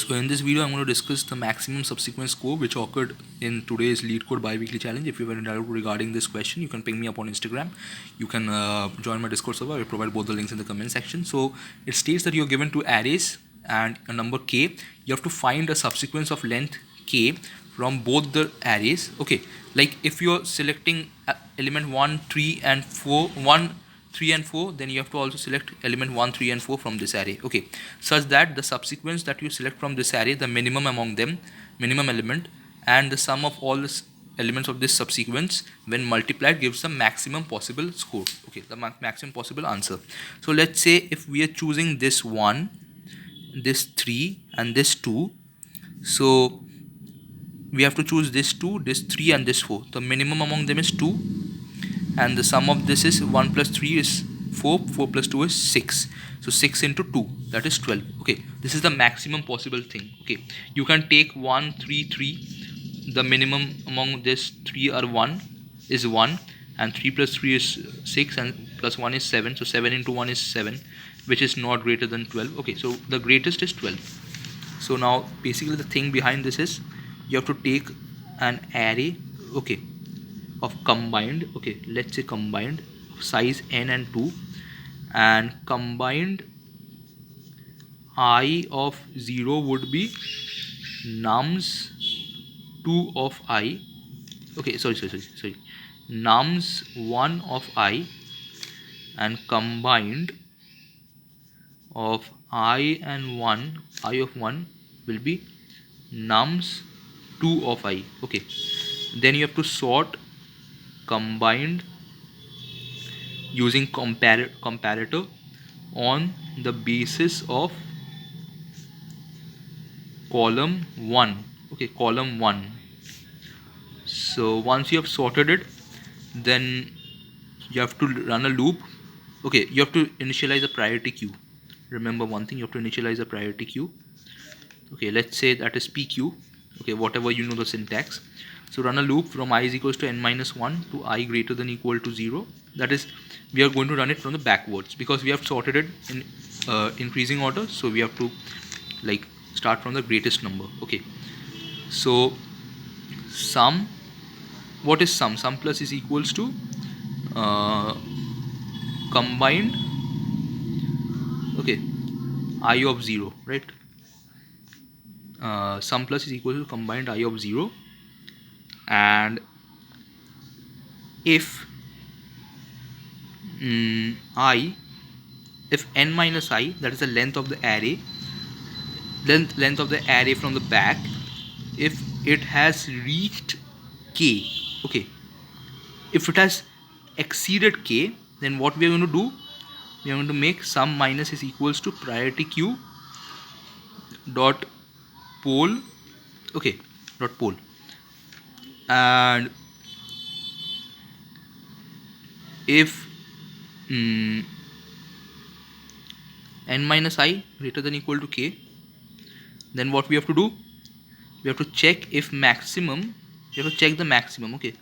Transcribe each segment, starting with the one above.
So in this video, I'm going to discuss the maximum subsequence score which occurred in today's LEETCODE bi-weekly challenge. If you have any doubt regarding this question, you can ping me up on Instagram. You can join my Discord server. I will provide both the links in the comment section. So it states that you're given two arrays and a number k. You have to find a subsequence of length k from both the arrays. Okay, like if you're selecting element 1, 3 and 4, 1, 3 and 4, then you have to also select element 1, 3 and 4 from this array. Okay, such that the subsequence that you select from this array, the minimum among them, minimum element, and the sum of all the elements of this subsequence when multiplied gives the maximum possible score. Okay, the maximum possible answer. So let's say if we are choosing this 1, this 3 and this 2, so we have to choose this 2, this 3 and this 4. The minimum among them is 2 and the sum of this is 1 plus 3 is 4, 4 plus 2 is 6. So 6 into 2, that is 12. Okay, this is the maximum possible thing. Okay, you can take 1, 3, 3. The minimum among this 3 are 1 is 1 and 3 plus 3 is 6 and plus 1 is 7. So 7 into 1 is 7, which is not greater than 12. Okay, so the greatest is 12. So now basically the thing behind this is you have to take an array, okay, of combined, okay, let's say combined size n and 2, and combined I of 0 would be nums 2 of I, okay, sorry, nums 1 of I, and combined of I and 1, I of 1 will be nums 2 of I. Okay, then you have to sort combined using comparator on the basis of column 1. Okay, column 1. So once you have sorted it, then you have to run a loop. Okay, you have to initialize a priority queue. Remember one thing, you have to initialize a priority queue. Okay, let's say that is PQ. Okay, whatever you know the syntax. So run a loop from I is equals to n minus 1 to I greater than equal to 0. That is, we are going to run it from the backwards because we have sorted it in increasing order. So we have to like start from the greatest number. Okay, so sum, what is sum? Sum plus is equals to combined, okay, I of 0, right? Sum plus is equal to combined I of 0, and if if n minus I, that is the length of the array, length of the array from the back, if it has reached k, okay, if it has exceeded k, then what we are going to do, we are going to make sum minus is equals to priority queue dot poll, okay, dot poll, and if n minus I greater than equal to k, then what we have to do, we have to check if maximum, we have to check the maximum, okay,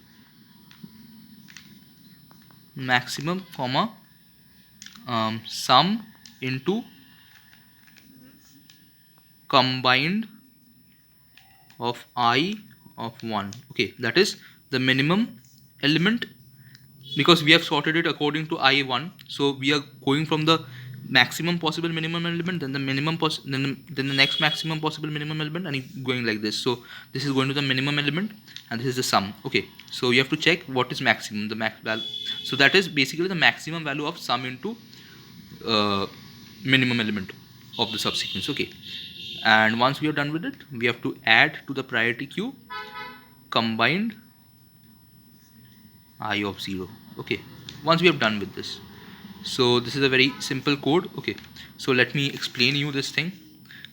maximum comma sum into combined of I of 1, okay, that is the minimum element, because we have sorted it according to I1, so we are going from the maximum possible minimum element, then the minimum then the next maximum possible minimum element, and going like this. So this is going to the minimum element and this is the sum. Okay, so you have to check what is maximum, the max value. So that is basically the maximum value of sum into minimum element of the subsequence. Okay, and once we are done with it, we have to add to the priority queue combined I of 0. Okay, once we have done with this, so this is a very simple code. Okay, so let me explain you this thing.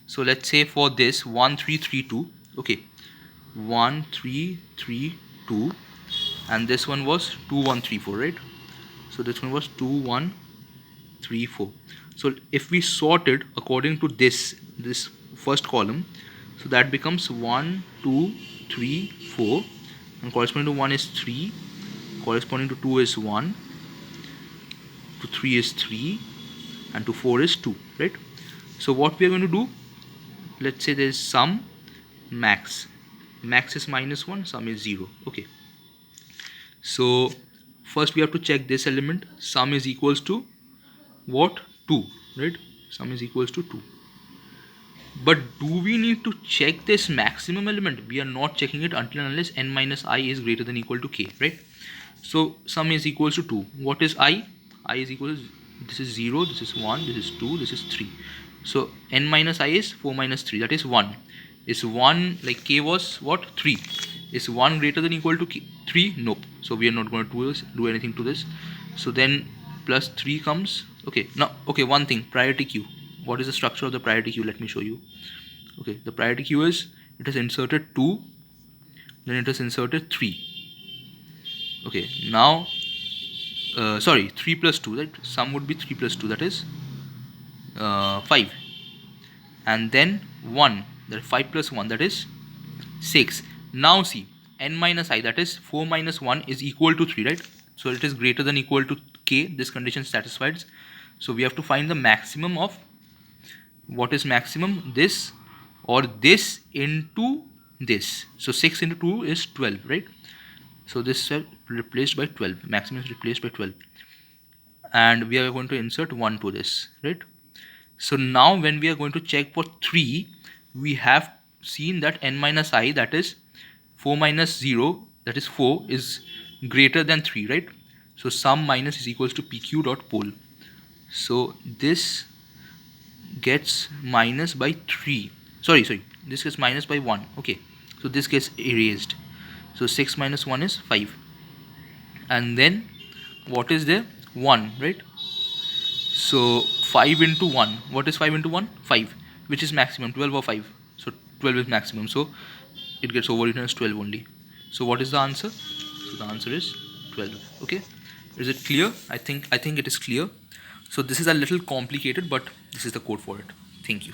So let's say for this 1332, okay, 1332, and this one was 2134, right? So this one was 2134. So if we sort it according to this first column, so that becomes 1 2 3 4, and corresponding to 1 is 3, corresponding to 2 is 1, to 3 is 3, and to 4 is 2, right? So what we are going to do, let's say there is sum max. Max is -1, sum is 0. Okay. So first we have to check this element. Sum is equals to what? 2, right? Sum is equals to 2. But do we need to check this maximum element? We are not checking it until and unless n minus I is greater than equal to k, right? So sum is equals to 2. What is I? I is equal to, this is 0, this is 1, this is 2, this is 3. So n minus I is 4 minus 3, that is 1. Is 1, like k was what? 3. Is 1 greater than equal to 3? Nope. So we are not going to do anything to this. So then plus 3 comes. Okay, now, okay, one thing, priority queue. What is the structure of the priority queue? Let me show you. Okay, the priority queue is, it has inserted 2, then it has inserted 3. Okay, now, sorry, 3 plus 2, right? Sum would be 3 plus 2, that is 5. And then 1, that is 5 plus 1, that is 6. Now see, n minus I, that is 4 minus 1 is equal to 3, right? So it is greater than equal to k. This condition satisfied. So we have to find the maximum of, what is maximum? This or this into this. So 6 into 2 is 12, right? So this is replaced by 12. Maximum is replaced by 12. And we are going to insert 1 to this, right? So now when we are going to check for 3, we have seen that n minus I, that is 4 minus 0, that is 4, is greater than 3, right? So sum minus is equals to pq dot pole. So this gets minus by 3. Sorry, this gets minus by 1. Okay, so this gets erased. So 6 minus 1 is 5. And then what is there? 1, right? So 5 into 1. What is 5 into 1? 5. Which is maximum? 12 or 5? So 12 is maximum. So it gets overwritten as 12 only. So what is the answer? So the answer is 12. Okay. Is it clear? I think it is clear. So this is a little complicated, but this is the code for it. Thank you.